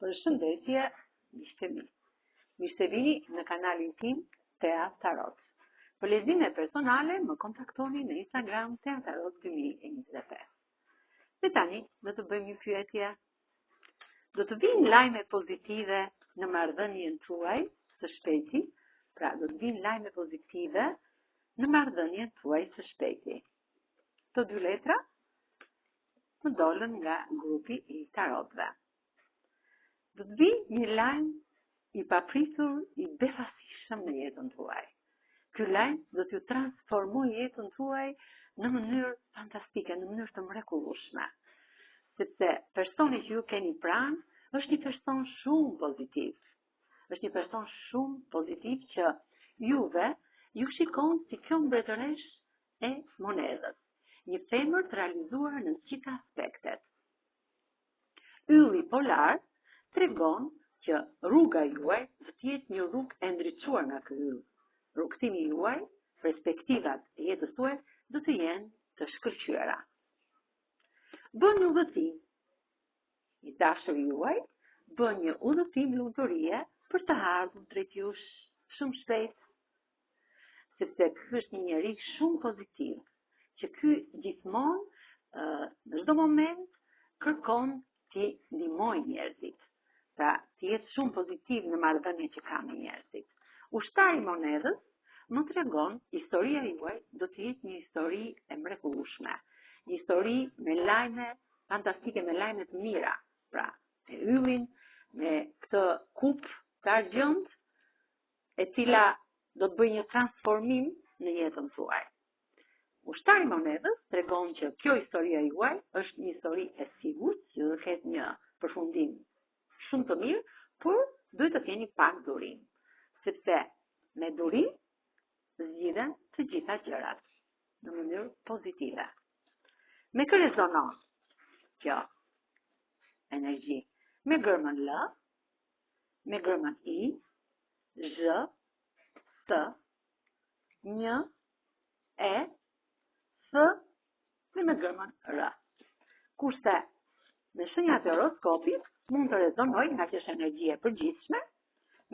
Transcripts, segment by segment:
Përshëndetje, miqtë mi. Mirë se vini në kanalin tim Tea Tarot. Për lexime personale më kontaktoni në Instagram Tea Tarot 2025. Dhe tani do të bëjmë një pyetje. Do të vinë lajme pozitive në marrëdhënien tuaj së shpejti? Pra, do të vinë lajme pozitive në marrëdhënien tuaj së shpejti. Të dy letra më dolën nga grupi I tarotëve. Do të vinë një lajm I papritur, I befasishëm në jetën tuaj. Ky lajm do t'ju transformojë jetën tuaj në mënyrë fantastike, në mënyrë të mrekullueshme. Sepse personi që ju keni pranë është një person shumë pozitiv. Është një person shumë pozitiv që juve ju shikon si kjo mbretëresh e monedhës. Një femër të realizuar në gjitha aspektet. Ylli polar tregon që rruga juaj do të jetë një rrugë e ndriçuar nga ky yll. Rrugtimi juaj, perspektivat e jetës tuaj do të jenë të shkëlqyera. Bëni udhëtim. I dashur juaj, bën një udhëtim lumturie për të ardhur drejt jush shumë shpejt. Sepse ky është një njerëz shumë pozitiv, që ky gjithmonë në çdo moment kërkon të ndihmojë njerëzit. Pra, të jetë shumë pozitiv në marrëdhënie që ka me njerëzit. Ushtari I monedhës më tregon historia juaj do të jetë një histori e mrekullueshme, një histori me lajme fantastike, me lajme të mira. Pra, me yllin, me këtë kupë të argjënt, e cila do të bëjë një transformim në jetën tuaj. Ushtari I monedhës tregon që kjo historia juaj është një histori e sigurt, që do të ketë një përfundim shumë të mirë, por duhet të keni pak durim, sepse me durim zgjidhen të gjitha gjërat në mënyrë pozitive. Me kë rezonon kjo energji? Me gërmën L, me gërmën I, Z, T, Ñ, E, F dhe me gërmën R. Kurse në shenjat e horoskopit mund të rezonoj nga që është energji e përgjithshme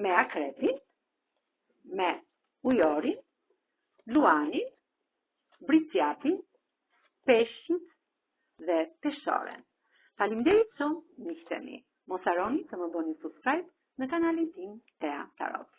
me akrepin, me ujorin, luanin, bricjatin, peshqit dhe peshoren. Faleminderit shumë miqtë mi. Mos harroni të më bëni subscribe në kanalin tim Tea Tarot.